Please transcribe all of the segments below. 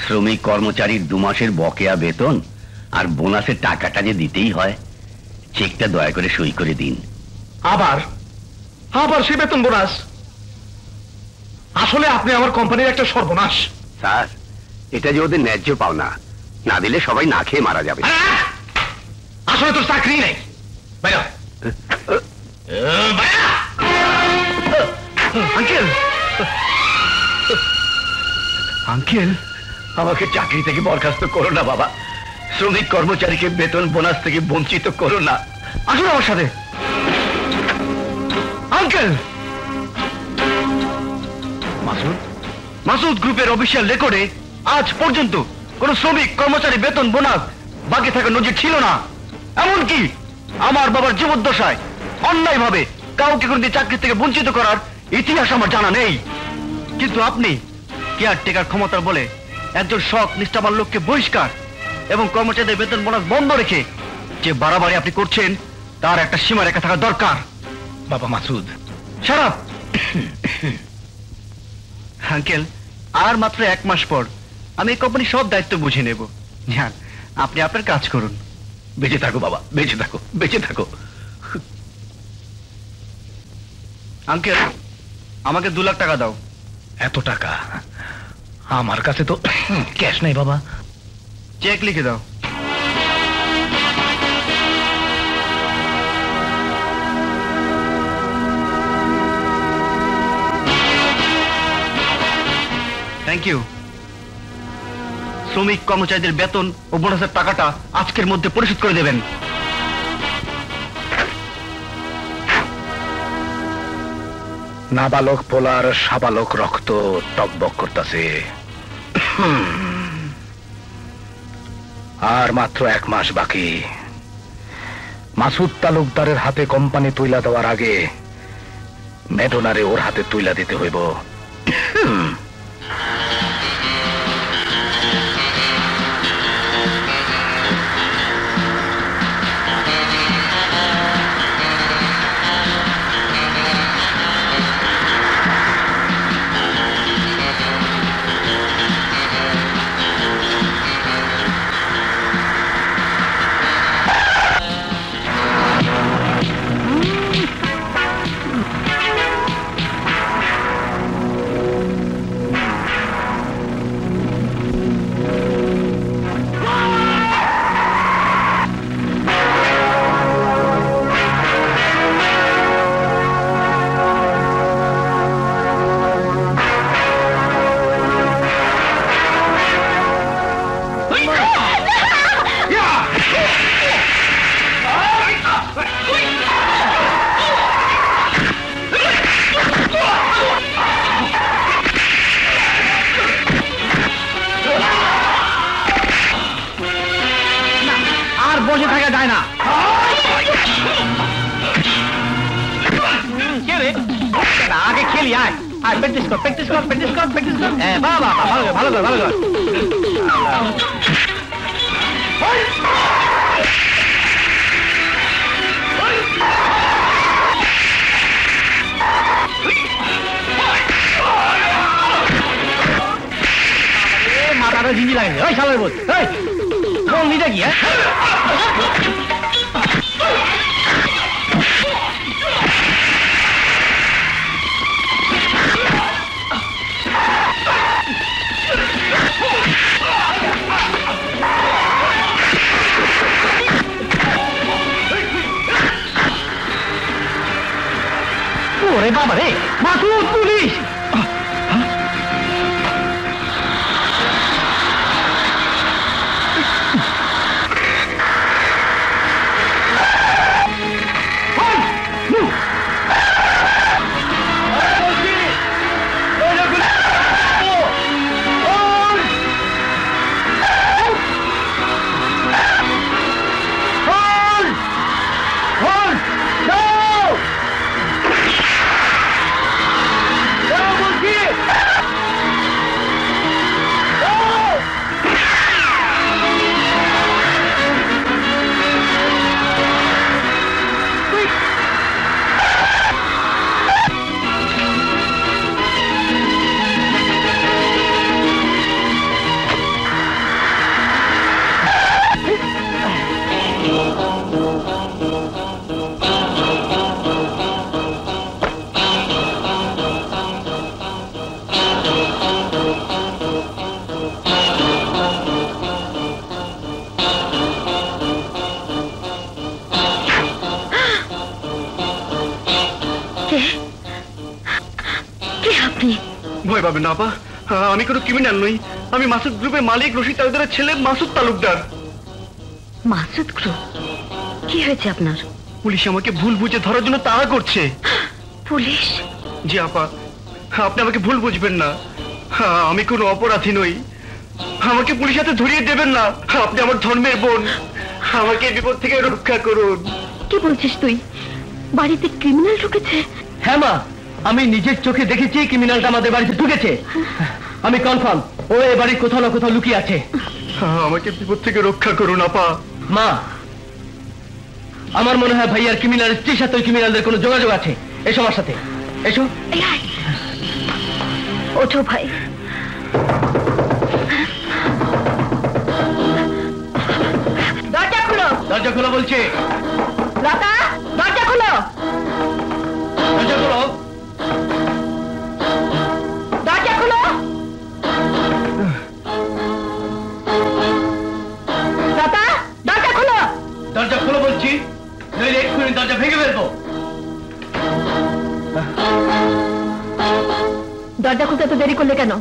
শ্রমিক কর্মচারীর 2 মাসের বকেয়া বেতন আর বোনাসের টাকাটা যে দিতেই হয়, চেকটা দয়া করে সই করে দিন। আবার আবার সে বেতন বোনাস? আসলে আপনি আমার কোম্পানির একটা সর্বনাশ। স্যার, এটা যে ওদের ন্যায্য পাওনা, না দিলে সবাই না খেয়ে মারা যাবে। আসলে তোর চাকরি নেই। আঙ্কেল, আঙ্কেল, আমাকে চাকরি থেকে বরখাস্ত করো না বাবা। শ্রমিক কর্মচারীকে বেতন বোনাস থেকে বঞ্চিত করো না। আসুন আমার সাথে। আঙ্কেল, মাসুদ গ্রুপের অফিসিয়াল রেকর্ডে আজ পর্যন্ত কোন শ্রমিক কর্মচারী বেতন বোনাস বাকি থাকার নজির ছিল না। এমনকি আমার বাবার জীবদ্দশায় অন্যায়ভাবে কাউকে কোনদিন চাকরি থেকে বঞ্চিত করার ইতিহাস আমার জানা নেই। কিন্তু আপনি কেয়ারটেকার ক্ষমতার বলে একজন সৎ নিষ্ঠাবান লোককে বহিষ্কার এবং কর্মচারীদের বেতন বোনাস বন্ধ রেখে যে বাড়াবাড়ি আপনি করছেন, তার একটা সীমারেখা থাকা দরকার। বাবা মাসুদ, শাট আপ। আঙ্কেল, আর মাত্র 1 মাস পর আমি এই কোম্পানির সব দায়িত্ব বুঝে নেব। যান, আপনি আপনার কাজ করুন। বেঁচে থাকো বাবা, বেঁচে থাকো, বেঁচে থাকো। আঙ্কেল, আমাকে 2 লাখ টাকা দাও। এত টাকা? আমার কাছে তো ক্যাশ নেই বাবা। চেক লিখে দাও। Thank you. শ্রমিক কর্মচারীদের বেতন ও বোনাসের টাকাটা আজকের মধ্যে পরিশোধ করে দেবেন। নাবালক পোলার সাবালক রক্ত টকবক করতেছে। আর মাত্র 1 মাস বাকি। মাসুদ তালুকদারের হাতে কোম্পানি তুইলা দেওয়ার আগে মেডোনারে ওর হাতে তুইলা দিতে হইব। বসে থাকা যায় না। আগে খেলি, আয় আয়, প্র্যাকটিস কর, প্র্যাকটিস কর, প্র্যাকটিস কর, প্র্যাকটিস কর। বাবা, ভালো কর, ভালো কর, ভালো কর। মাথাটা ঝিঞ্জি লাগে। ওই শালার বোধ, এই কোন নিটা কি? ওরে বাবা রে, মাসুদ, পুলিশ! No! কে কে আপনি? ভয় পাবেন না আপা, আমি কোনো ক্রিমিনাল নই। আমি মাসুদ গ্রুপের মালিক রশিদ তালুকদারের ছেলে মাসুদ তালুকদার। মাসুদ গ্রুপ? কি হয়েছে আপনার? পুলিশ আমাকে ভুল বুঝে ধরার জন্য তাড়া করছে। পুলিশ? জি আপা, আপনি আমাকে ভুল বুঝবেন না, আমি কোনো অপরাধী নই। আমাকে পুলিশ হাতে ধরিয়ে দেবেন না, আপনি আমার ধর্মের বোন, আমাকে এই বিপদ থেকে রক্ষা করুন। কি বলছিস তুই? বাড়িতে ক্রিমিনাল ঢুকেছে? হ্যাঁ মা, আমি নিজের চোখে দেখেছি ক্রিমিনালটা আমাদের বাড়িতে ঢুকেছে। আমি কনফার্ম ও এ বাড়ি কোথাও না কোথাও লুকিয়ে আছে। আমাকে বিপদ থেকে রক্ষা করুন আপা। মা, আমার মনে হয় ভাইয়ার ক্রিমিনাল স্ত্রীর সাথে ওই ক্রিমিনালদের কোনো যোগাযোগ আছে। এসো আমার সাথে, এসো। এই আয়। ওঠো ভাই। দরজা খুলো। দরজা খোলো বলছে। লতা, দরজা খুলো। দরজা খোলো। দরজা খুলো। লতা, দরজা খুলো। দরজা খোলো বলছি, নইলে এক্ষুনি দরজা ভেঙে ফেলবো। দরজা খুলতে এত দেরি করলে কেন?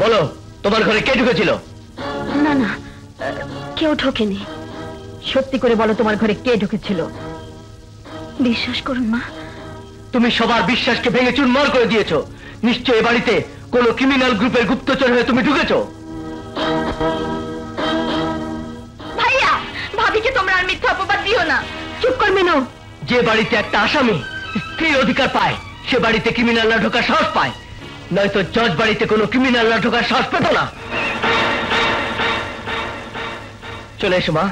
বলো, তোমার ঘরে কে ঢুকেছিল? না না, কেউ ঢোকেনি। সত্যি করে বলো, তোমার ঘরে কে ঢুকেছিল? বিশ্বাস করুন মা, তুমি সবার বিশ্বাসকে ভেঙে চুরমার করে দিয়েছো। নিশ্চয় এ বাড়িতে কোনো ক্রিমিনাল গ্রুপের গুপ্তচর হয়ে তুমি ঢুকেছো। ভাইয়া, ভাবিকে তোমরা আর মিথ্যা অপবাদ দিও না। চুপ কর মেনো। যে বাড়িতে একটা আসামি স্ত্রীর অধিকার পায়, সে বাড়িতে ক্রিমিনালরা ঢোকার সাহস পায়, নয়তো জজ বাড়িতে কোনো ক্রিমিনালরা ঢোকার সাহস পেত না। চলে এসো মা।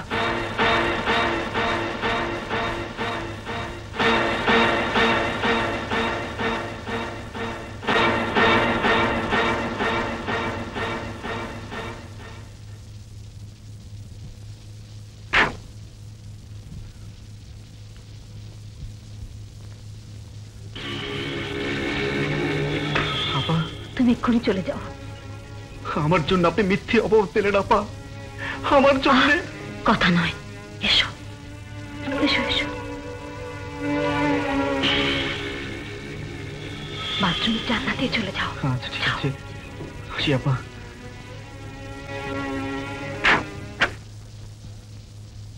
তুমি এক্ষুনি চলে যাও। আমার জন্য আপনি মিথ্যে অপবাদ পেলেন আপা, আমার জন্য। কথা নয়, এসো এসো এসো। বাথরুমের জানলা দিয়ে চলে যাও। আচ্ছা ঠিক আছে, আসি আপা।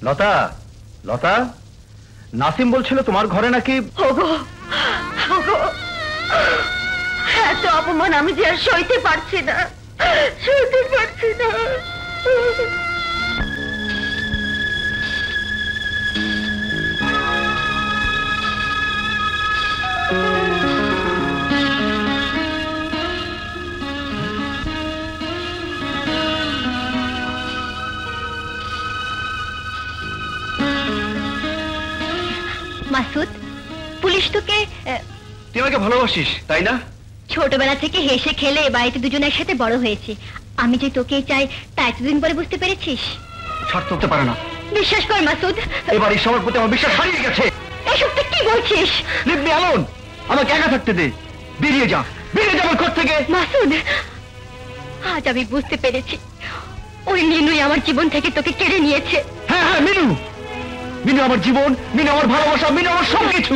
লতা, লতা, নাসিম বলছিল তোমার ঘরে নাকি। ওগো, ওগো, এত অপমান আমি যে আর সইতে পারছি না, সইতে পারছি না। মাসুদ, পুলিশ তোকে তুই আমাকে ভালোবাসিস তাই না? ছোটবেলা থেকে হেসে খেলে বাড়িতে দুজনে একসাথে বড় হয়েছে। আমি যে তোকে চাই তা এতদিন পরে বুঝতে পেরেছিস? ছাড় করতে পারে না। বিশ্বাস কর মাসুদ, এবারই সবার প্রতি আমার বিশ্বাস হারিয়ে গেছে। এসব তুই কি বলছিস? লিভ মি অ্যালোন, আমাকে একা থাকতে দে। বেরিয়ে যা, বেরিয়ে যা আমার ঘর থেকে। মাসুদ, আজ আমি বুঝতে পেরেছি ওই নীলুই আমার জীবন থেকে তোকে কেড়ে নিয়েছে। হ্যাঁ হ্যাঁ, মিনু, মিনু আমার জীবন, মিনু আমার ভালোবাসা, মিনু আমার সবকিছু।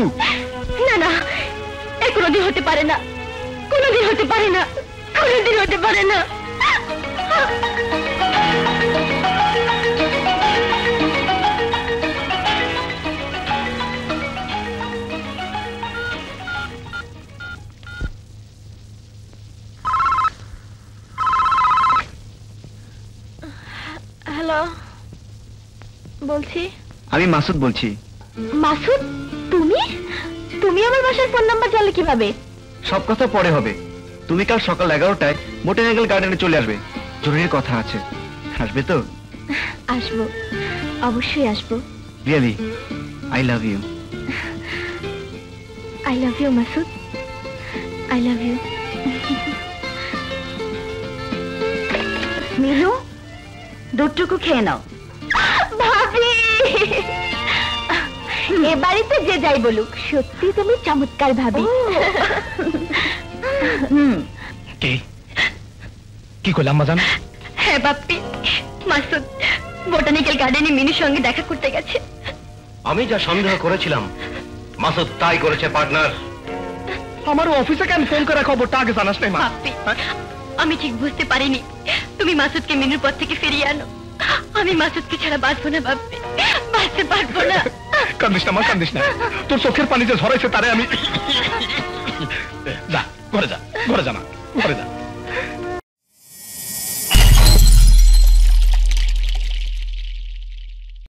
না না, এ কোনোদিন হতে পারে না, কোনোদিন হতে পারে না, কোনোদিন হতে পারে না। হ্যালো, বলছি। আমি মাসুদ বলছি। মাসুদ, তুমি তুমি আমার বাসার ফোন নাম্বার জানলে কিভাবে? সব কথা পরে হবে। তুমি কাল সকাল 11টায় বোটানিক্যাল গার্ডেনে চলে আসবে, জরুরি কথা আছে। আসবে তো? আসবো, অবশ্যই আসবো। Really, I love you. I love you Masud, I love you. Minu, দুধটুকু খেয়ে নাও। ভাবি, এ বাড়িতে যে যাই বলুক, সত্যি তুমি চমৎকার ভাবি। কি কি করলাম আম্মাজান? হ্যাঁ বাপ্পি, মাসুদ বোটানিক্যাল গার্ডেনে মিনুর সঙ্গে দেখা করতে গেছে। আমি যা সন্দেহ করেছিলাম মাসুদ তাই করেছে পার্টনার। আমার অফিসে কেন ফোন করে খবরটা আগে জানাস নাই মা? বাপ্পি, আমি ঠিক বুঝতে পারিনি তুমি মাসুদকে মিনুর পর থেকে ফিরিয়ে আনো। আমি মাসুদকে ছাড়া বাঁচবো না বাপ্পি, বাঁচতে পারবো না। কান্দিস না মা, কান্দিস না। তোর চোখের পানি যে ঝরাইছে তারে আমি যা ঘরে যা, ঘরে যা মা।